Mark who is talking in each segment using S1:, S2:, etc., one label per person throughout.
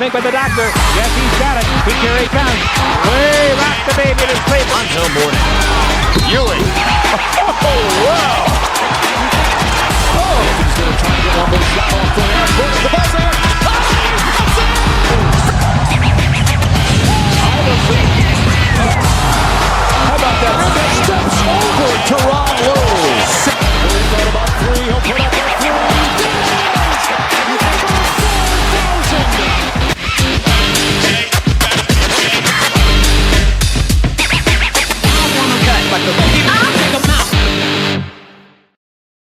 S1: think with the doctor. Yes, he's got it. Here he comes. Way rock the baby to sleep.
S2: Until morning. Ewing.
S3: Oh, wow. Oh. He's going to try to get one more shot off the end. Push the buzzer. How about that? Steps over Toronto. He's got about three. He'll put up a three.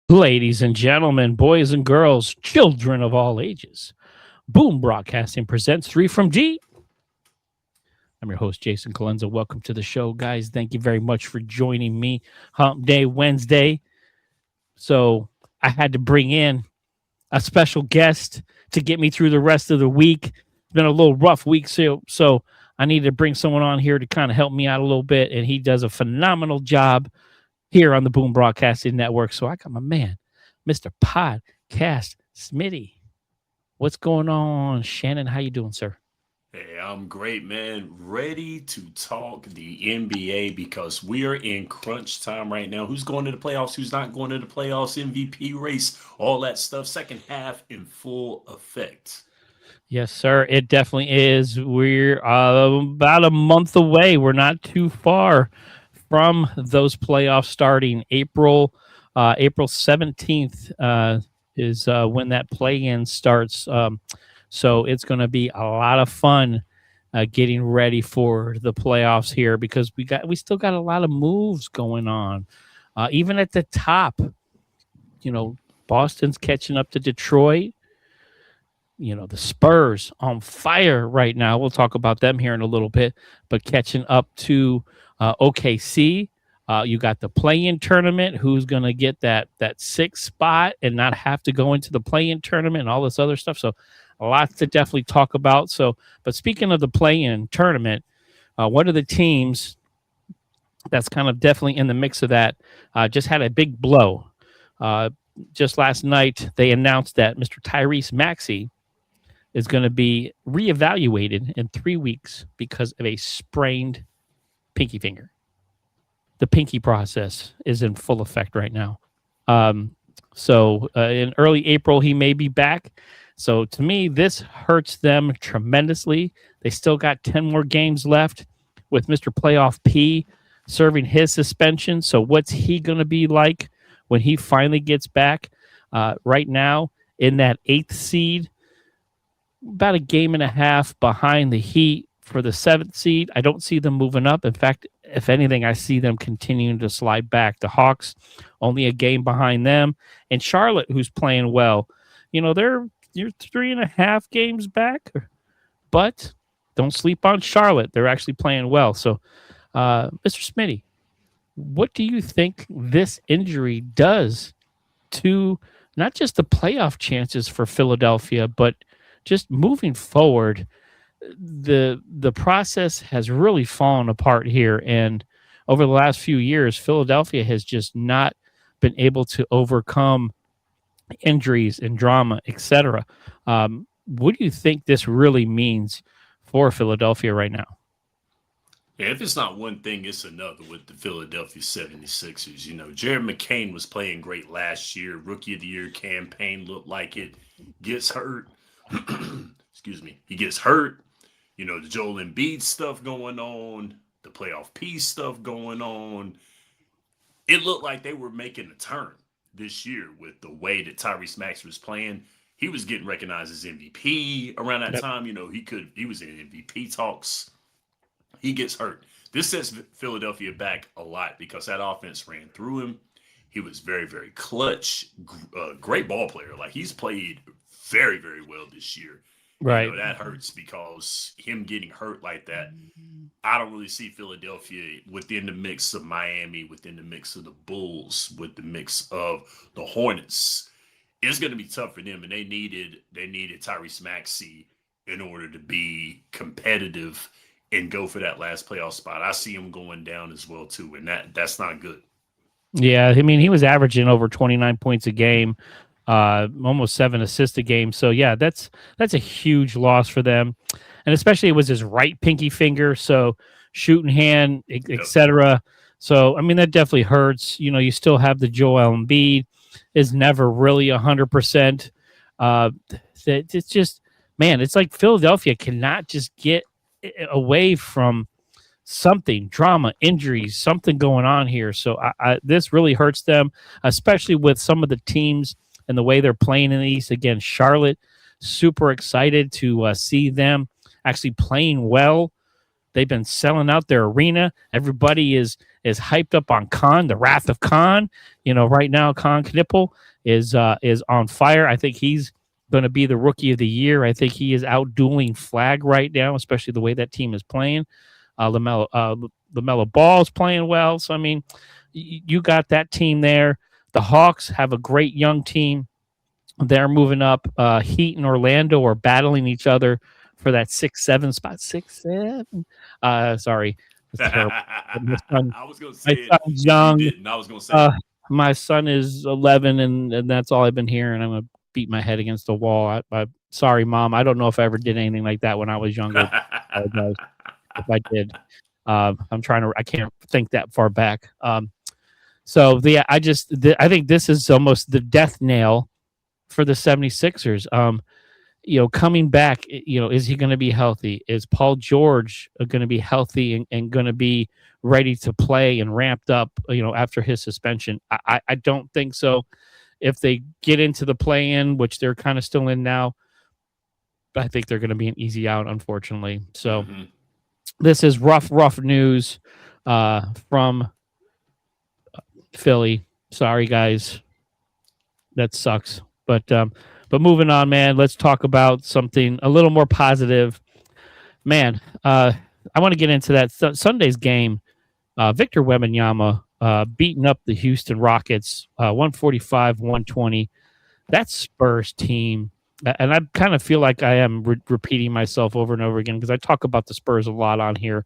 S1: Ladies and gentlemen, boys and girls, children of all ages, Boom Broadcasting presents 3 from D. I'm your host, Jason Calenzo. Welcome to the show, guys. Thank you very much for joining me. Hump Day Wednesday. So I had to bring in a special guest to get me through the rest of the week. It's been a little rough week, so I needed to bring someone on here to kind of help me out a little bit, and he does a phenomenal job here on the Boom Broadcasting Network. So I got my man, Mr. Podcast Smitty. What's going on, Shannon? How you doing, sir?
S2: Hey, I'm great, man. Ready to talk the NBA because we are in crunch time right now. Who's going to the playoffs? Who's not going to the playoffs? MVP race, all that stuff. Second half in full effect.
S1: Yes, sir. It definitely is. We're about a month away. We're not too far from those playoffs starting. April 17th is when that play-in starts. So it's going to be a lot of fun getting ready for the playoffs here because we still got a lot of moves going on. Even at the top, Boston's catching up to Detroit. The Spurs on fire right now. We'll talk about them here in a little bit, but catching up to OKC. You got the play-in tournament. Who's going to get that 6th spot and not have to go into the play-in tournament and all this other stuff. So a lot to definitely talk about. So, but speaking of the play-in tournament, one of the teams that's kind of definitely in the mix of that just had a big blow. Just last night, they announced that Mr. Tyrese Maxey is going to be reevaluated in 3 weeks because of a sprained pinky finger. The pinky process is in full effect right now. So in early April, he may be back. So to me, this hurts them tremendously. They still got 10 more games left with Mr. Playoff P serving his suspension. So what's he going to be like when he finally gets back? Right now, in that 8th seed, about a game and a half behind the Heat for the 7th seed. I don't see them moving up. In fact, if anything, I see them continuing to slide back. The Hawks, only a game behind them. And Charlotte, who's playing well. You're 3.5 games back. But don't sleep on Charlotte. They're actually playing well. So, Mr. Smitty, what do you think this injury does to not just the playoff chances for Philadelphia, but just moving forward? The process has really fallen apart here, and over the last few years, Philadelphia has just not been able to overcome injuries and drama, etc. What do you think this really means for Philadelphia right now?
S2: Yeah, if it's not one thing, it's another with the Philadelphia 76ers. Jared McCain was playing great last year. Rookie of the Year campaign looked like it. Gets hurt. Excuse me. He gets hurt. The Joel Embiid stuff going on, the playoff P stuff going on. It looked like they were making a turn this year with the way that Tyrese Maxey was playing. He was getting recognized as MVP around that time. He was in MVP talks. He gets hurt. This sets Philadelphia back a lot because that offense ran through him. He was very, very clutch, great ball player. Like, he's played very, very well this year.
S1: Right.
S2: That hurts because him getting hurt like that, I don't really see Philadelphia within the mix of Miami, within the mix of the Bulls, with the mix of the Hornets. It's going to be tough for them, and they needed Tyrese Maxey in order to be competitive and go for that last playoff spot. I see him going down as well too, and that's not good.
S1: Yeah, I mean, he was averaging over 29 points a game. almost 7 assists a game. So yeah, that's a huge loss for them, and especially it was his right pinky finger, so shooting hand, etc. So I mean that definitely hurts. You still have the Joel Embiid is never really 100%. It's just, man, it's like Philadelphia cannot just get away from something, drama, injuries, something going on here. So this really hurts them, especially with some of the teams and the way they're playing in the East. Again, Charlotte, super excited to see them actually playing well. They've been selling out their arena. Everybody is hyped up on Khan, the Wrath of Khan. Right now, Khan Knippel is on fire. I think he's going to be the rookie of the year. I think he is outdueling Flag right now, especially the way that team is playing. LaMelo Ball's playing well. So, I mean, you got that team there. The Hawks have a great young team. They're moving up. Heat and Orlando are battling each other for that 6-7 spot. 6-7. Sorry. That's terrible.
S2: I was going to say it.
S1: Son's young.
S2: You didn't. I was going to say it.
S1: My son is 11, and that's all I've been hearing. I'm going to beat my head against the wall. Sorry, Mom. I don't know if I ever did anything like that when I was younger. I apologize if I did. I can't think that far back. So I think this is almost the death nail for the 76ers. Coming back, is he going to be healthy? Is Paul George going to be healthy and going to be ready to play and ramped up, after his suspension? I don't think so. If they get into the play-in, which they're kind of still in now, I think they're going to be an easy out, unfortunately. So this is rough news from Philly. Sorry, guys. That sucks. But moving on, man, let's talk about something a little more positive. Man, I want to get into that Sunday's game. Victor Wembanyama beating up the Houston Rockets 145-120. That Spurs team, and I kind of feel like I am repeating myself over and over again because I talk about the Spurs a lot on here.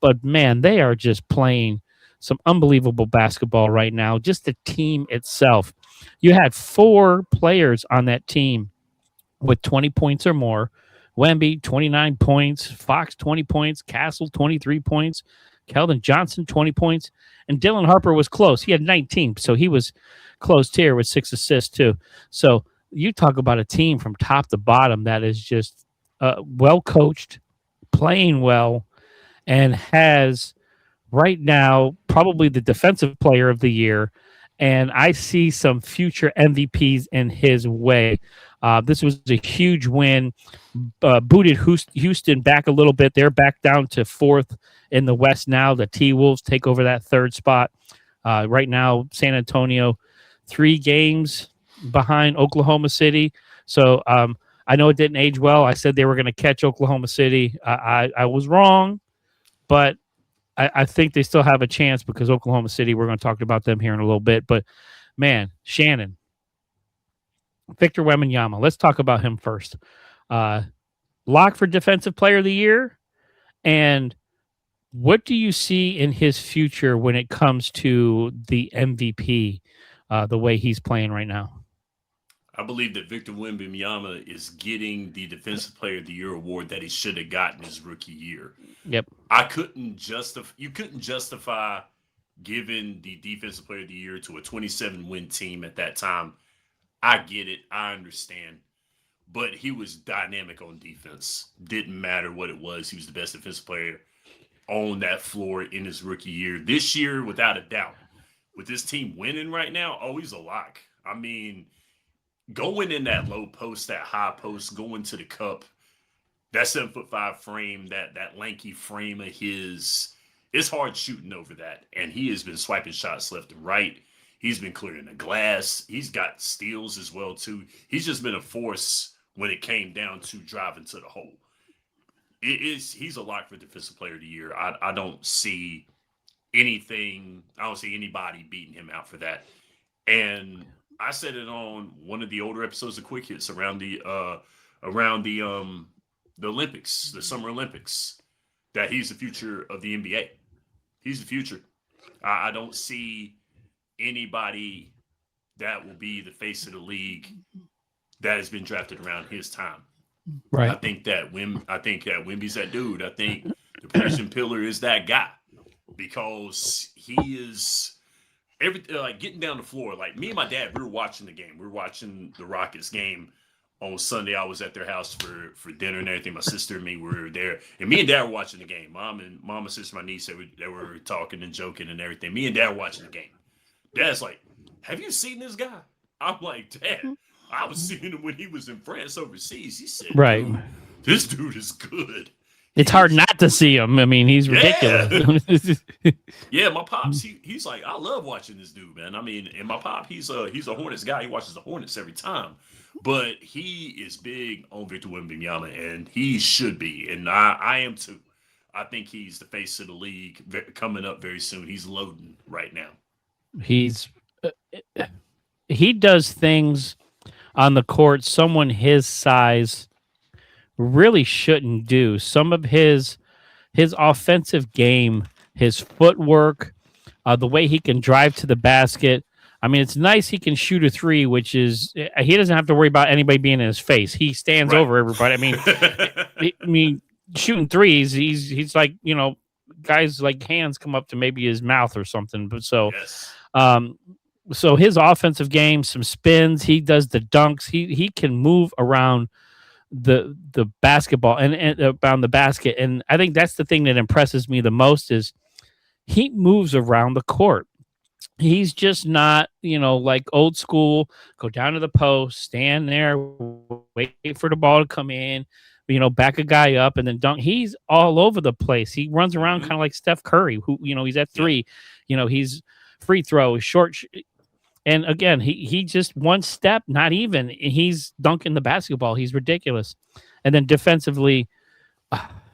S1: But, man, they are just playing some unbelievable basketball right now. Just the team itself. You had 4 players on that team with 20 points or more. Wemby, 29 points. Fox, 20 points. Castle, 23 points. Keldon Johnson, 20 points. And Dylan Harper was close. He had 19, so he was close here with 6 assists too. So you talk about a team from top to bottom that is just well coached, playing well, and has right now probably the defensive player of the year. And I see some future MVPs in his way. This was a huge win. Booted Houston back a little bit. They're back down to 4th in the West now. The T-Wolves take over that 3rd spot. Right now, San Antonio 3 games behind Oklahoma City. So I know it didn't age well. I said they were going to catch Oklahoma City. I was wrong, but I think they still have a chance because Oklahoma City, we're going to talk about them here in a little bit. But, man, Shannon, Victor Wembanyama, let's talk about him first. Lock for Defensive Player of the Year. And what do you see in his future when it comes to the MVP, the way he's playing right now?
S2: I believe that Victor Wembanyama is getting the Defensive Player of the Year award that he should have gotten his rookie year.
S1: Yep.
S2: You couldn't justify giving the Defensive Player of the Year to a 27-win team at that time. I get it. I understand. But he was dynamic on defense. Didn't matter what it was. He was the best defensive player on that floor in his rookie year. This year, without a doubt, with this team winning right now, he's a lock. I mean, going in that low post, that high post, going to the cup, that 7'5" frame, that lanky frame of his, it's hard shooting over that. And he has been swiping shots left and right. He's been clearing the glass. He's got steals as well, too. He's just been a force when it came down to driving to the hole. He's a lock for Defensive Player of the Year. I don't see anything. I don't see anybody beating him out for that. And I said it on one of the older episodes of Quick Hits around the Olympics, the Summer Olympics, that he's the future of the NBA. He's the future. I don't see anybody that will be the face of the league that has been drafted around his time.
S1: Right.
S2: I think that Wemby's that dude. I think the Persian Pillar is that guy because he is getting down the floor. Like me and my dad, we were watching the game. We were watching the Rockets game on Sunday. I was at their house for dinner and everything. My sister and me were there, and me and dad were watching the game. Mom, my sister, my niece, they were talking and joking and everything. Me and dad were watching the game. Dad's like, "Have you seen this guy?" I'm like, "Dad, I was seeing him when he was in France overseas." He said,
S1: Right.
S2: This dude is good.
S1: It's hard not to see him. I mean, he's ridiculous.
S2: Yeah, my pops, he's like, I love watching this dude, man. I mean, and my pop, he's a Hornets guy. He watches the Hornets every time. But he is big on Victor Wembanyama, and he should be. And I am too. I think he's the face of the league coming up very soon. He's loading right now.
S1: He does things on the court someone his size really shouldn't do. Some of his offensive game, his footwork, the way he can drive to the basket. I mean, it's nice he can shoot a three, which is he doesn't have to worry about anybody being in his face. He stands over everybody. I mean, shooting threes, he's like, guys like hands come up to maybe his mouth or something. But so,
S2: yes.
S1: So his offensive game, some spins, he does the dunks. He can move around the basketball and around the basket. And I think that's the thing that impresses me the most is he moves around the court. He's just not, like old school, go down to the post, stand there, wait for the ball to come in, back a guy up and then dunk. He's all over the place. He runs around kind of like Steph Curry, who, he's at three, he's free throw, short. And again, he just one step, not even, he's dunking the basketball. He's ridiculous. And then defensively,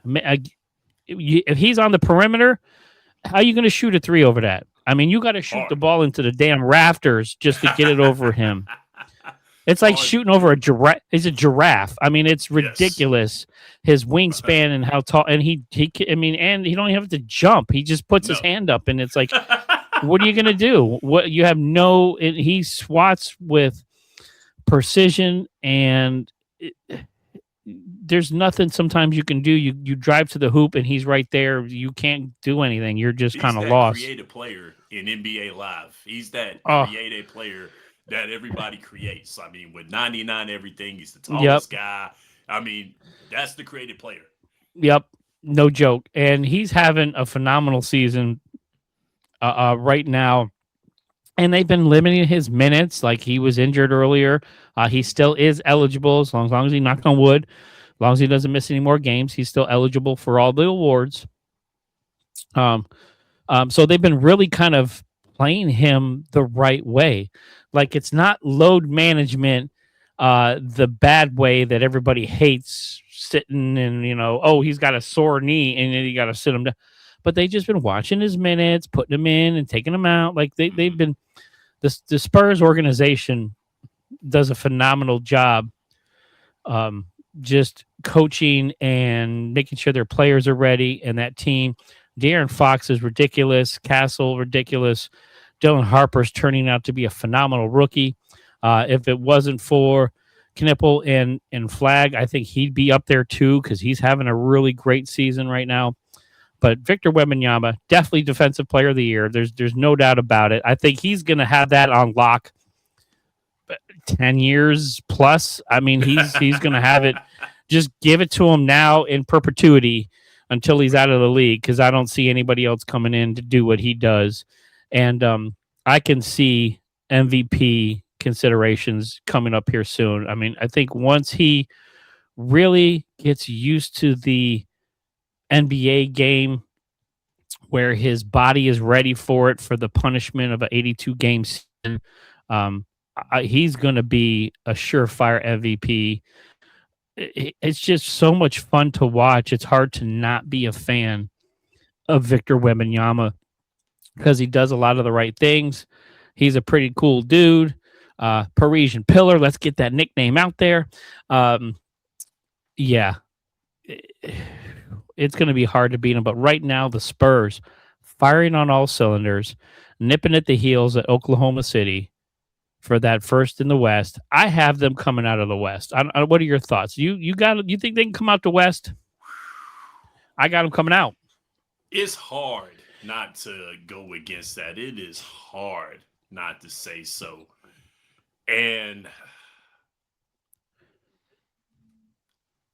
S1: if he's on the perimeter, how are you going to shoot a three over that? I mean, you got to shoot the ball into the damn rafters just to get it over him. It's like shooting over a giraffe. He's a giraffe. I mean, it's ridiculous. His wingspan and how tall. And and he don't even have to jump. He just puts his hand up, and it's like, what are you going to do? What you have he swats with precision, and there's nothing sometimes you can do. You drive to the hoop, and he's right there. You can't do anything. You're just kind of lost.
S2: Creative player in NBA Live. He's that creative player that everybody creates. I mean, with 99 everything, he's the tallest guy. I mean, that's the creative player.
S1: Yep, no joke. And he's having a phenomenal season right now. And they've been limiting his minutes. Like, he was injured earlier. He still is eligible as long as he knocked on wood. As long as he doesn't miss any more games, he's still eligible for all the awards. So they've been really kind of playing him the right way. Like, it's not load management the bad way that everybody hates, sitting and, he's got a sore knee and then you got to sit him down. But they've just been watching his minutes, putting him in and taking him out. Like, they've been the Spurs organization does a phenomenal job just coaching and making sure their players are ready, and that team. De'Aaron Fox is ridiculous. Castle, ridiculous. Dylan Harper's turning out to be a phenomenal rookie. If it wasn't for Knipple and Flag, I think he'd be up there too, because he's having a really great season right now. But Victor Wembanyama, definitely Defensive Player of the Year. There's no doubt about it. I think he's going to have that on lock 10 years plus. I mean, he's going to have it. Just give it to him now in perpetuity until he's out of the league, because I don't see anybody else coming in to do what he does. And I can see MVP considerations coming up here soon. I mean, I think once he really gets used to the NBA game, where his body is ready for it, for the punishment of an 82-game season, he's going to be a surefire MVP. It's just so much fun to watch. It's hard to not be a fan of Victor Wembanyama, because he does a lot of the right things. He's a pretty cool dude. Parisian Pillar. Let's get that nickname out there. Yeah. It's going to be hard to beat him. But right now, the Spurs firing on all cylinders, nipping at the heels at Oklahoma City, for that first in the West. I have them coming out of the West. What are your thoughts? You think they can come out the West? I got them coming out.
S2: It's hard not to go against that. It is hard not to say so. And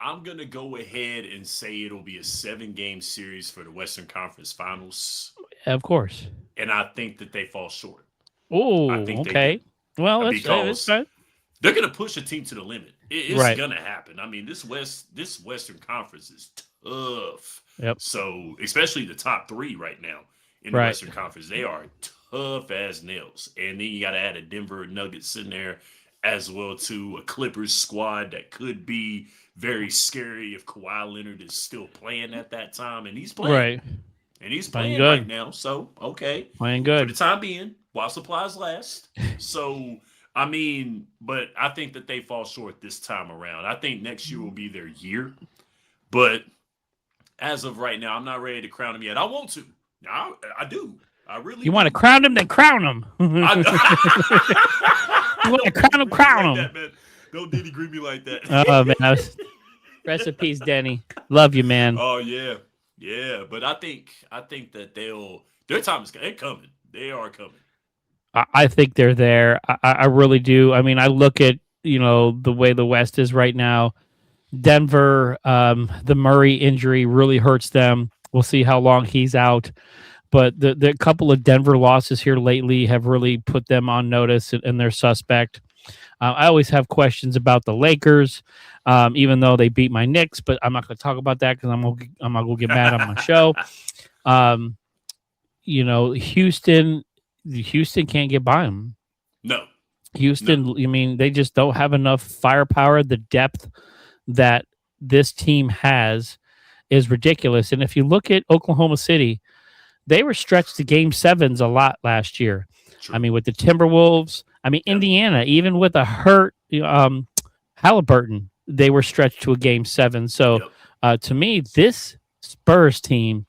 S2: I'm going to go ahead and say it'll be a 7-game series for the Western Conference Finals.
S1: Of course.
S2: And I think that they fall short.
S1: Oh, okay. Well,
S2: because
S1: fine.
S2: They're going to push a team to the limit. It's
S1: right.
S2: going to happen. I mean, this Western Conference is tough.
S1: Yep.
S2: So, especially the top 3 right now in the Western Conference, they are tough as nails. And then you got to add a Denver Nuggets in there as well, to a Clippers squad that could be very scary if Kawhi Leonard is still playing at that time. And he's playing.
S1: Right.
S2: And he's playing right now. So, okay.
S1: Playing good.
S2: For the time being, while supplies last. So, I mean, but I think that they fall short this time around. I think next year will be their year. But as of right now, I'm not ready to crown them yet. I want to. I do. I really
S1: You want to crown them, then crown them. You want to crown them, crown them.
S2: Like don't Denny greet me like that.
S1: Oh, man. Rest in peace, Denny. Love you, man.
S2: Oh, yeah. Yeah. But I think that their time is coming. They are coming.
S1: I think they're there. I really do. I mean, I look at, the way the West is right now. Denver, the Murray injury really hurts them. We'll see how long he's out. But the couple of Denver losses here lately have really put them on notice, and they're suspect. I always have questions about the Lakers, even though they beat my Knicks, but I'm not going to talk about that because I'm not going to get mad on my show. Houston can't get by them.
S2: No.
S1: Houston, I mean, they just don't have enough firepower. The depth that this team has is ridiculous. And if you look at Oklahoma City, they were stretched to game 7s a lot last year. True. I mean, with the Timberwolves, Indiana, even with a hurt Halliburton, they were stretched to a game 7. So to me, this Spurs team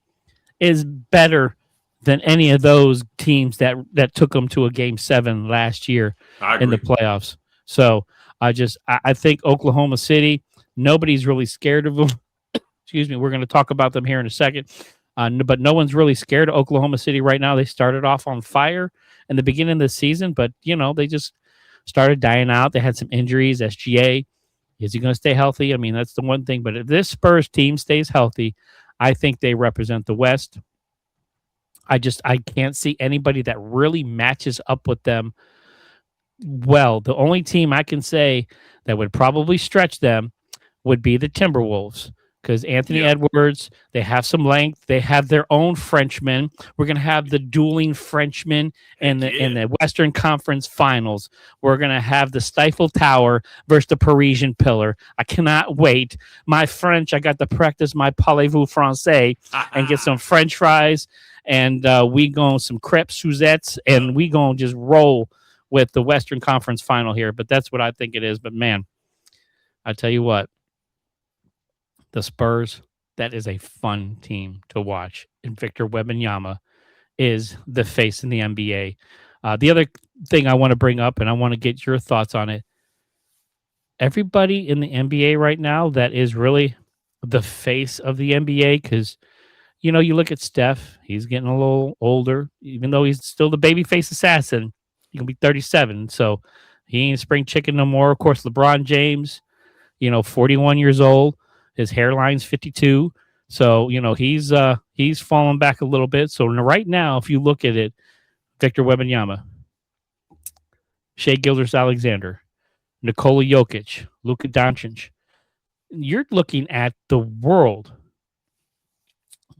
S1: is better than any of those teams that took them to a game 7 last year in the playoffs. So I think Oklahoma City, nobody's really scared of them. Excuse me. We're going to talk about them here in a second. But no one's really scared of Oklahoma City right now. They started off on fire in the beginning of the season, but, they just started dying out. They had some injuries. SGA, is he going to stay healthy? I mean, that's the one thing. But if this Spurs team stays healthy, I think they represent the West. I can't see anybody that really matches up with them well. The only team I can say that would probably stretch them would be the Timberwolves. Because Anthony Edwards, they have some length. They have their own Frenchmen. We're going to have the dueling Frenchmen in the Western Conference Finals. We're going to have the Stifle Tower versus the Parisian Pillar. I cannot wait. My French, I got to practice my parlez-vous français and get some French fries. And we go some crepes Suzettes, and we going to just roll with the Western Conference Final here. But that's what I think it is. But, man, I tell you what. The Spurs, that is a fun team to watch. And Victor Wembanyama is the face in the NBA. The other thing I want to bring up, and I want to get your thoughts on it, everybody in the NBA right now that is really the face of the NBA, because, you look at Steph, he's getting a little older, even though he's still the babyface assassin. He can be 37, so he ain't spring chicken no more. Of course, LeBron James, 41 years old. His hairline's 52. So, he's fallen back a little bit. So right now, if you look at it, Victor Wembanyama, Shai Gilgeous-Alexander, Nikola Jokic, Luka Doncic, you're looking at the world.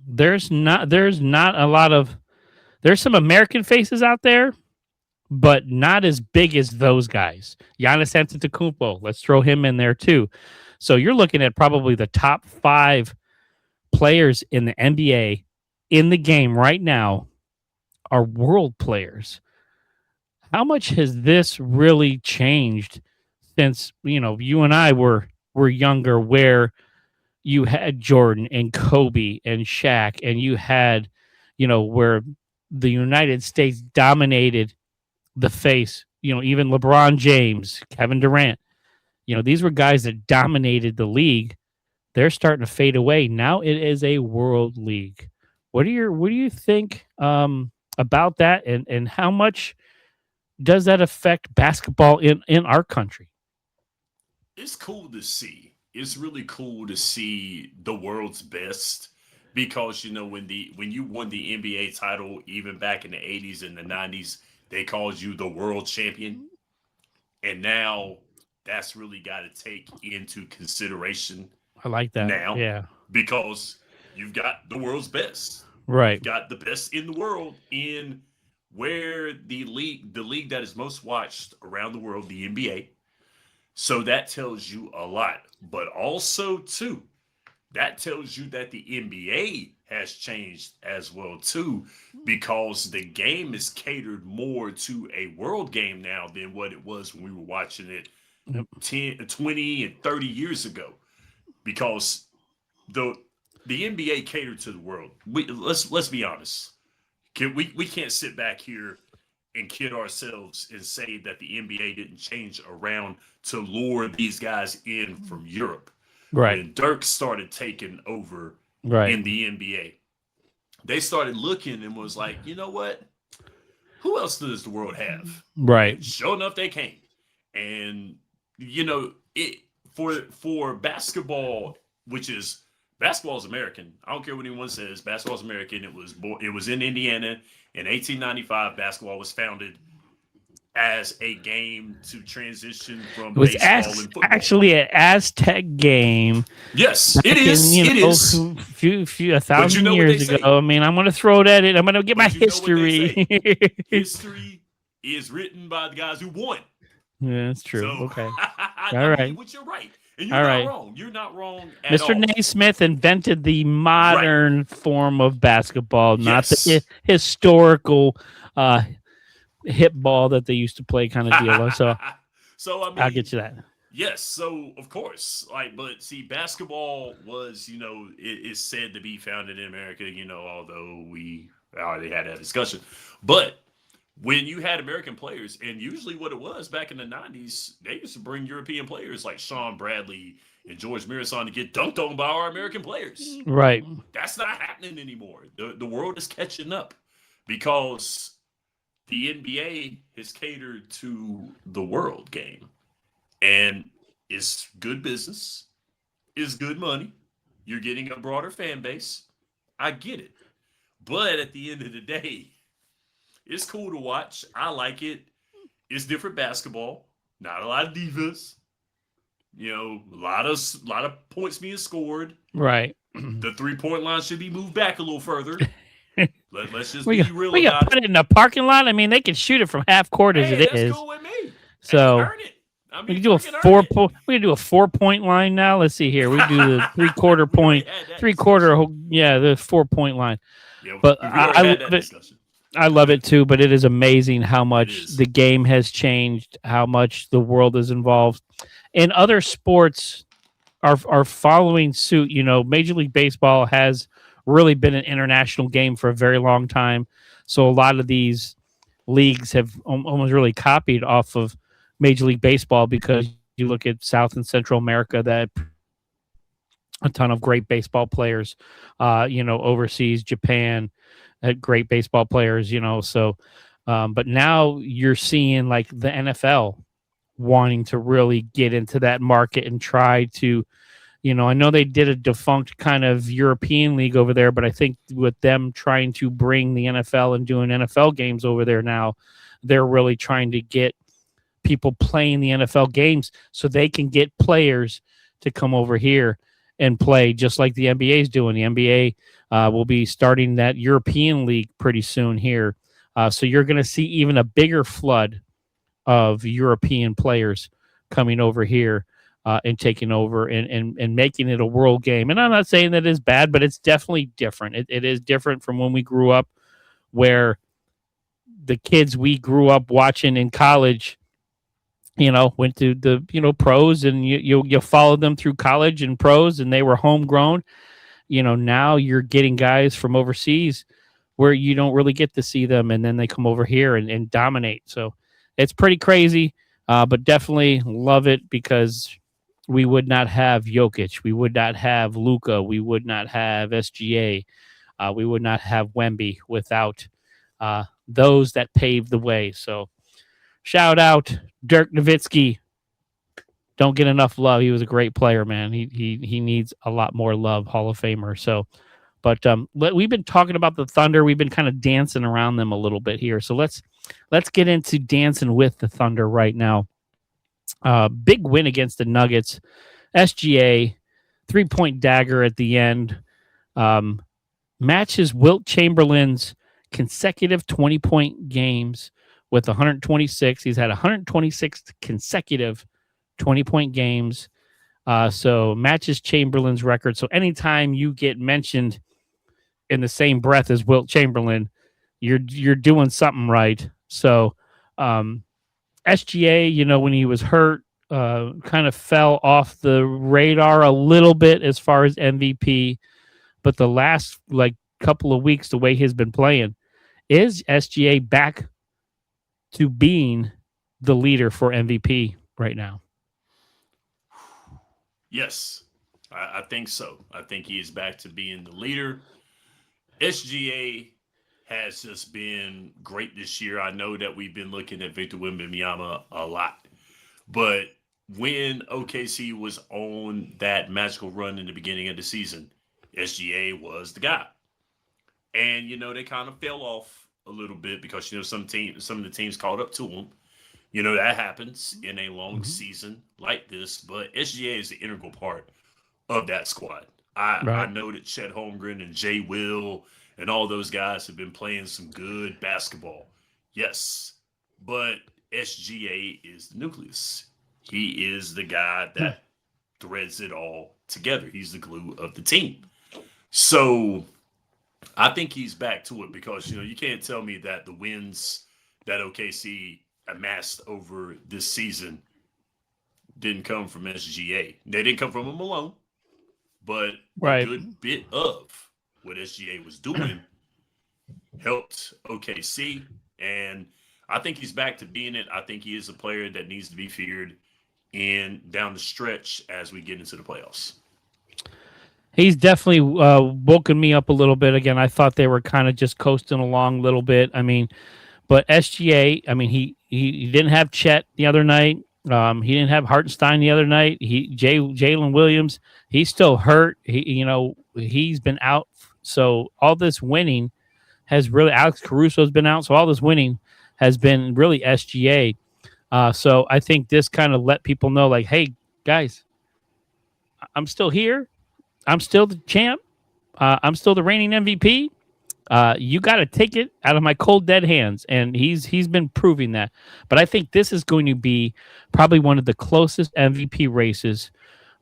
S1: There's not a lot of, there's some American faces out there, but not as big as those guys. Giannis Antetokounmpo, let's throw him in there too. So you're looking at probably the top 5 players in the NBA in the game right now are world players. How much has this really changed since, you and I were younger, where you had Jordan and Kobe and Shaq, and you had, where the United States dominated the face, even LeBron James, Kevin Durant, these were guys that dominated the league. They're starting to fade away. Now it is a world league. What do you think about that, and how much does that affect basketball in our country?
S2: It's cool to see. It's really cool to see the world's best because when you won the NBA title even back in the 80s and the 90s, they called you the world champion. And now that's really got to take into consideration
S1: I like that.
S2: now
S1: Yeah.
S2: because you've got the world's best.
S1: Right.
S2: You've got the best in the world in where the league that is most watched around the world, the NBA. So that tells you a lot. But also, too, that tells you that the NBA has changed as well, too, because the game is catered more to a world game now than what it was when we were watching it 10, 20, and 30 years ago. Because the NBA catered to the world. Let's be honest. We can't sit back here and kid ourselves and say that the NBA didn't change around to lure these guys in from Europe.
S1: Right.
S2: When Dirk started taking over
S1: Right.
S2: in the NBA, they started looking and was like, you know what? Who else does the world have?
S1: Right.
S2: And sure enough, they came. And for basketball, basketball is American. I don't care what anyone says. Basketball is American. It was in Indiana in 1895. Basketball was founded as a game to transition from
S1: It was
S2: baseball and football.
S1: actually an Aztec game.
S2: Yes, it is. It is.
S1: A thousand years ago. I mean, I'm going to throw that in. I'm going to get my history.
S2: History is written by the guys who won.
S1: Yeah, that's true.
S2: So,
S1: Okay.
S2: All right. Which you're right. And you're not wrong. You're not wrong at all.
S1: Mr. Naismith invented the modern form of basketball, not the historical hip ball that they used to play kind of deal. So
S2: I mean,
S1: I'll get you that.
S2: Yes. So of course, but see, basketball was, it is said to be founded in America, although we already had that discussion. But when you had American players, and usually what it was back in the 90s, they used to bring European players like Sean Bradley and George Mirasan to get dunked on by our American players.
S1: Right.
S2: That's not happening anymore. The world is catching up because the NBA has catered to the world game. And it's good business. It's good money. You're getting a broader fan base. I get it. But at the end of the day, it's cool to watch. I like it. It's different basketball. Not a lot of divas. A lot of points being scored.
S1: Right.
S2: The 3-point line should be moved back a little further. Let's just be real
S1: we
S2: about
S1: put it in the parking lot. I mean, they can shoot it from half court as it
S2: that's
S1: is.
S2: Cool with me.
S1: So
S2: earn it. I mean,
S1: we can do a 4-point. We can do a 4-point line now. Let's see here. We do the 3/4 point, 3/4. Yeah, the 4-point line.
S2: Yeah,
S1: but I love it. I love it too. But it is amazing how much the game has changed, how much the world is involved, and other sports are following suit. Major League Baseball has really been an international game for a very long time. So a lot of these leagues have almost really copied off of Major League Baseball, because you look at South and Central America, that a ton of great baseball players, overseas, Japan had great baseball players, so, but now you're seeing like the NFL wanting to really get into that market and try to, I know they did a defunct kind of European league over there, but I think with them trying to bring the NFL and doing NFL games over there now, they're really trying to get people playing the NFL games so they can get players to come over here and play, just like the NBA is doing. The NBA will be starting that European league pretty soon here. So you're going to see even a bigger flood of European players coming over here and taking over and making it a world game. And I'm not saying that it's bad, but it's definitely different. It is different from when we grew up, where the kids we grew up watching in college, went to the pros, and you followed them through college and pros, and they were homegrown. Now you're getting guys from overseas where you don't really get to see them, and then they come over here and dominate. So it's pretty crazy, but definitely love it because we would not have Jokic, we would not have Luka, we would not have SGA, we would not have Wemby without those that paved the way. So shout out Dirk Nowitzki. Don't get enough love. He was a great player, man. He needs a lot more love, Hall of Famer. So, but we've been talking about the Thunder. We've been kind of dancing around them a little bit here. So let's get into dancing with the Thunder right now. Big win against the Nuggets. SGA 3-point dagger at the end. Matches Wilt Chamberlain's consecutive 20-point games with 126. He's had 126 consecutive 20-point games. So matches Chamberlain's record. So anytime you get mentioned in the same breath as Wilt Chamberlain, you're doing something right. So SGA, when he was hurt, kind of fell off the radar a little bit as far as MVP. But the last couple of weeks, the way he's been playing, is SGA back to being the leader for MVP right now?
S2: Yes, I think so. I think he is back to being the leader. SGA has just been great this year. I know that we've been looking at Victor Wembanyama a lot, but when OKC was on that magical run in the beginning of the season, SGA was the guy. And, they kind of fell off a little bit because, some of the teams caught up to them. That happens in a long season like this, but SGA is the integral part of that squad. I know that Chet Holmgren and Jay Will and all those guys have been playing some good basketball. Yes, but SGA is the nucleus. He is the guy that threads it all together. He's the glue of the team. So I think he's back to it because, you can't tell me that the wins that OKC amassed over this season didn't come from SGA. They didn't come from him alone, but a good bit of what SGA was doing helped OKC, and I think he's back to being it. I think he is a player that needs to be feared down the stretch as we get into the playoffs.
S1: He's definitely woken me up a little bit. Again, I thought they were kind of just coasting along a little bit. But SGA, he didn't have Chet the other night. He didn't have Hartenstein the other night. Jalen Williams, he's still hurt. He's been out. So all this winning has really, Alex Caruso's been out. So all this winning has been really SGA. So I think this kind of let people know, hey, guys, I'm still here. I'm still the champ. I'm still the reigning MVP. You got to take it out of my cold, dead hands. And he's been proving that. But I think this is going to be probably one of the closest MVP races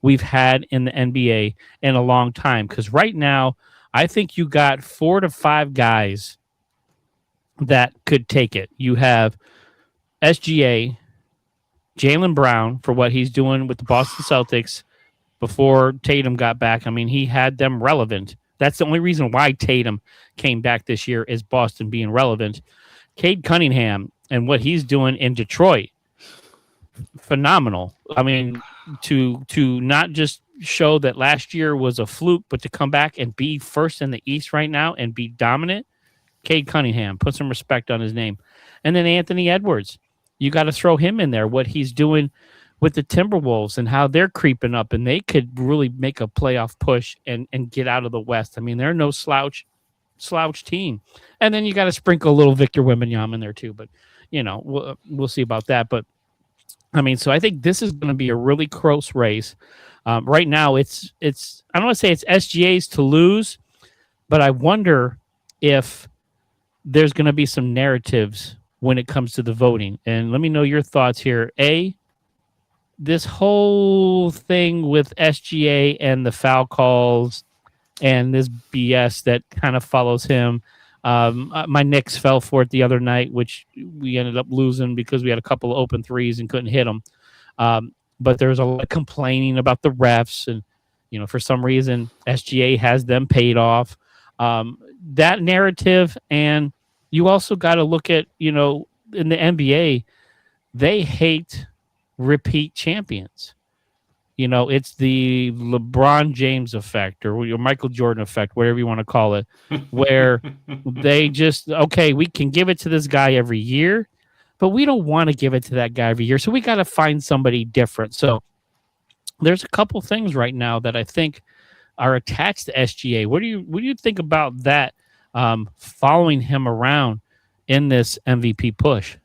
S1: we've had in the NBA in a long time. Because right now, I think you got 4 to 5 guys that could take it. You have SGA, Jaylen Brown for what he's doing with the Boston Celtics before Tatum got back. He had them relevant. That's the only reason why Tatum came back this year is Boston being relevant. Cade Cunningham and what he's doing in Detroit, phenomenal. To not just show that last year was a fluke, but to come back and be first in the East right now and be dominant, Cade Cunningham, put some respect on his name. And then Anthony Edwards, you got to throw him in there, what he's doing with the Timberwolves and how they're creeping up, and they could really make a playoff push and get out of the West. They're no slouch team. And then you got to sprinkle a little Victor Wembanyama in there too, but we'll see about that. But so I think this is going to be a really close race. Right now, it's I don't want to say it's SGA's to lose, but I wonder if there's going to be some narratives when it comes to the voting. And let me know your thoughts here. This whole thing with SGA and the foul calls and this BS that kind of follows him. My Knicks fell for it the other night, which we ended up losing because we had a couple of open threes and couldn't hit them. But there's a lot of complaining about the refs, and for some reason SGA has them paid off. That narrative, and you also got to look at in the NBA, they hate repeat champions. It's the LeBron James effect or your Michael Jordan effect, whatever you want to call it, where they just, okay, we can give it to this guy every year, but we don't want to give it to that guy every year. So we got to find somebody different. So there's a couple things right now that I think are attached to SGA. What do you think about that? Following him around in this MVP push.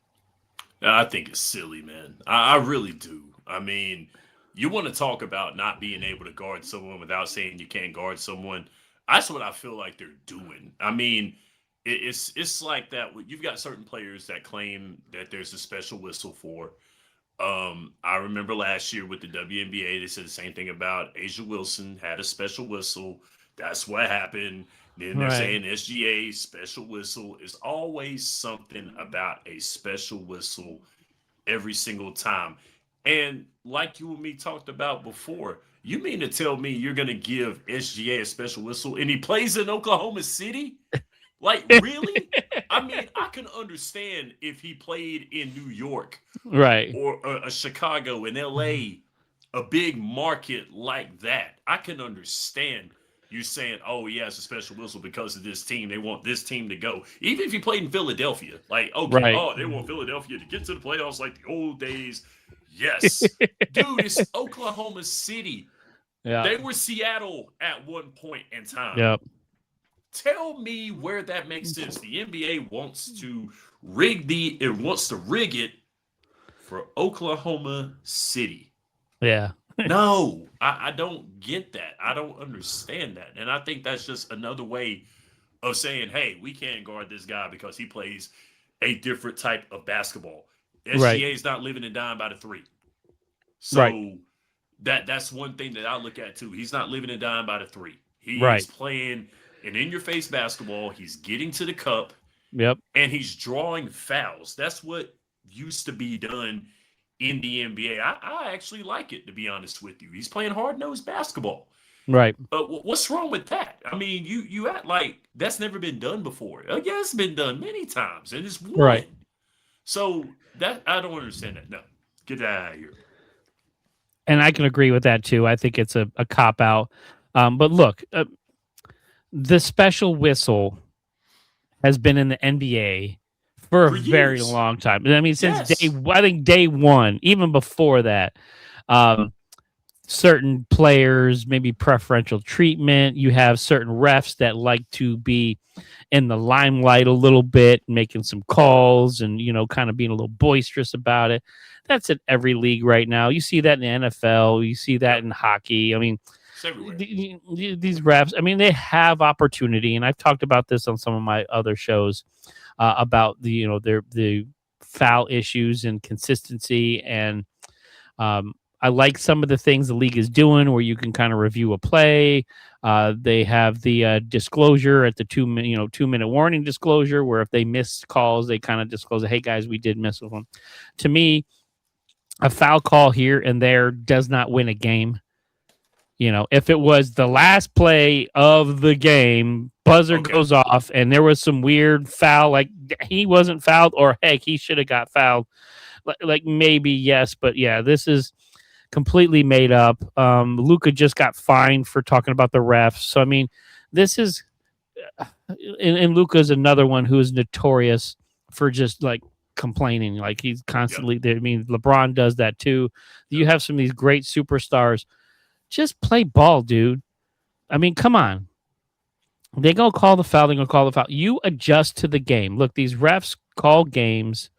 S2: I think it's silly, man. I really do. I mean, you want to talk about not being able to guard someone without saying you can't guard someone. That's what I feel like they're doing. I mean, it's like that. You've got certain players that claim that there's a special whistle for. I remember last year with the WNBA, they said the same thing about Asia Wilson had a special whistle. That's what happened. Then they're
S1: Right.
S2: saying SGA special whistle. Is always something about a special whistle every single time. And like you and me talked about before, you mean to tell me you're going to give SGA a special whistle and he plays in Oklahoma City? Like, really? I mean, I can understand if he played in New York
S1: Right.
S2: or a Chicago and LA, a big market like that. I can understand you saying, oh, yeah, it's a special whistle because of this team. They want this team to go. Even if you played in Philadelphia, like, okay,
S1: Right.
S2: oh, they want Philadelphia to get to the playoffs like the old days. Yes. Dude, it's Oklahoma City.
S1: Yeah.
S2: They were Seattle at one point in time.
S1: Yep.
S2: Tell me where that makes sense. The NBA wants to rig it for Oklahoma City.
S1: Yeah.
S2: No, I don't get that. I don't understand that. And I think that's just another way of saying, hey, we can't guard this guy because he plays a different type of basketball.
S1: Right.
S2: SGA is not living and dying by the three. So
S1: Right.
S2: that's one thing that I look at too. He's not living and dying by the three. He's
S1: Right.
S2: playing an in-your-face basketball. He's getting to the cup.
S1: Yep.
S2: And he's drawing fouls. That's what used to be done in the NBA. I actually like it, to be honest with you. He's playing hard-nosed basketball.
S1: Right.
S2: But what's wrong with that? I mean, you act like that's never been done before. Yeah, it's been done many times, and it's won.
S1: Right.
S2: So that I don't understand that. No, get that out of here.
S1: And I can agree with that too. I think it's a cop out. But look, the special whistle has been in the NBA for a very
S2: years.
S1: long time. I mean, since
S2: Yes.
S1: I think day one, even before that, certain players, maybe preferential treatment. You have certain refs that like to be in the limelight a little bit, making some calls and, kind of being a little boisterous about it. That's in every league right now. You see that in the NFL. You see that in hockey. I mean,
S2: It's everywhere.
S1: these refs, I mean, they have opportunity. And I've talked about this on some of my other shows about the foul issues and consistency. And I like some of the things the league is doing where you can kind of review a play. They have the disclosure at the 2-minute warning disclosure, where if they miss calls, they kind of disclose, hey guys, we did miss one. To me, a foul call here and there does not win a game. If it was the last play of the game, buzzer goes off and there was some weird foul, like he wasn't fouled or heck, he should have got fouled. Like maybe yes, but yeah, this is completely made up. Luka just got fined for talking about the refs. So, I mean, this is, and Luka's another one who is notorious for just like complaining. Like he's constantly there. I mean, LeBron does that too. You have some of these great superstars. Just play ball, dude. I mean, come on. They're going to call the foul. They're going to call the foul. You adjust to the game. Look, these refs call games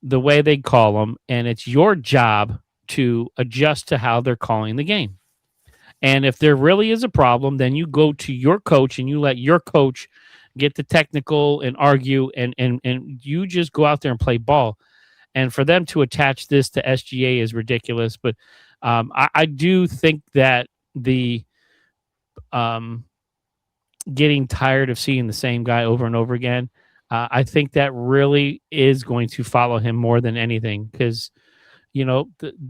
S1: the way they call them, and it's your job to adjust to how they're calling the game. And if there really is a problem, then you go to your coach and you let your coach get the technical and argue, and you just go out there and play ball. And for them to attach this to SGA is ridiculous. But I do think that the getting tired of seeing the same guy over and over again, I think that really is going to follow him more than anything, because the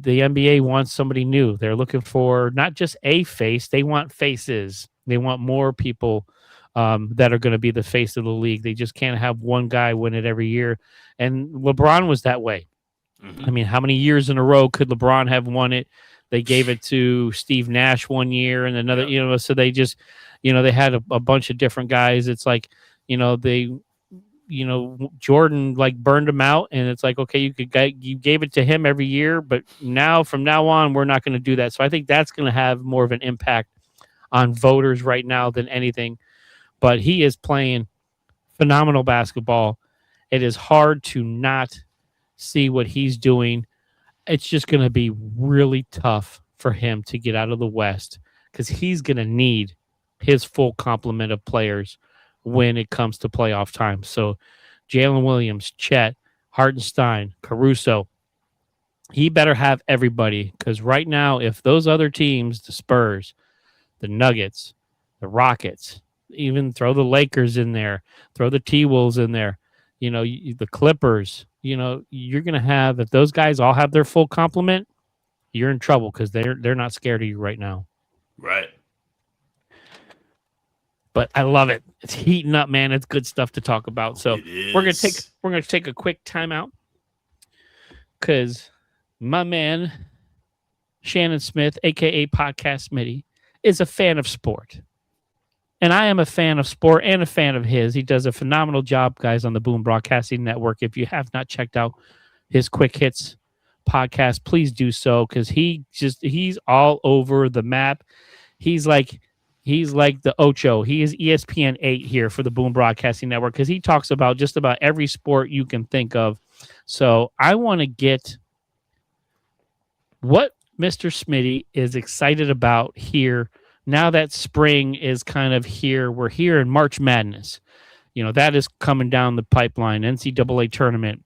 S1: NBA wants somebody new. They're looking for not just a face, they want faces. They want more people that are going to be the face of the league. They just can't have one guy win it every year. And LeBron was that way. I mean, how many years in a row could LeBron have won it? They gave it to Steve Nash one year and another, so they just, they had a bunch of different guys. It's like, Jordan like burned him out, and it's like, okay, you gave it to him every year, but from now on, we're not going to do that. So I think that's going to have more of an impact on voters right now than anything. But he is playing phenomenal basketball. It is hard to not see what he's doing. It's just going to be really tough for him to get out of the West because he's going to need his full complement of players when it comes to playoff time. So Jalen Williams, Chet, Hartenstein, Caruso, he better have everybody because right now, if those other teams, the Spurs, the Nuggets, the Rockets, even throw the Lakers in there, throw the T-Wolves in there, the Clippers, you're going to have, if those guys all have their full complement, you're in trouble because they're not scared of you right now.
S2: Right.
S1: But I love it. It's heating up, man. It's good stuff to talk about. So we're gonna take a quick timeout because my man Shannon Smith, aka Podcast Smitty, is a fan of sport. And I am a fan of sport and a fan of his. He does a phenomenal job, guys, on the Boom Broadcasting Network. If you have not checked out his Quick Hits podcast, please do so because he's all over the map. He's like the Ocho. He is ESPN 8 here for the Boom Broadcasting Network because he talks about just about every sport you can think of. So I want to get what Mr. Smitty is excited about here now that spring is kind of here. We're here in March Madness. That is coming down the pipeline. NCAA tournament.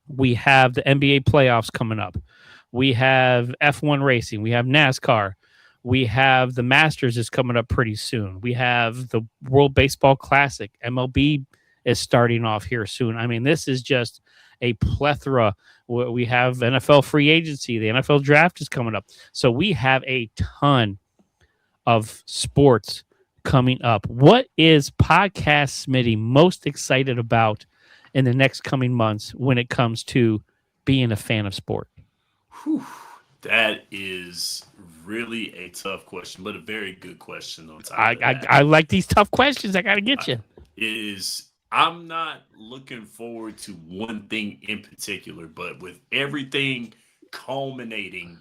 S1: We have the NBA playoffs coming up. We have F1 racing. We have NASCAR. We have the Masters is coming up pretty soon. We have the World Baseball Classic. MLB is starting off here soon. I mean, this is just a plethora. We have NFL free agency. The NFL draft is coming up. So we have a ton of sports coming up. What is Podcast Smitty most excited about in the next coming months when it comes to being a fan of sport?
S2: Whew. That is really a tough question, but a very good question on top of that.
S1: I like these tough questions. I got to get you.
S2: I'm not looking forward to one thing in particular, but with everything culminating,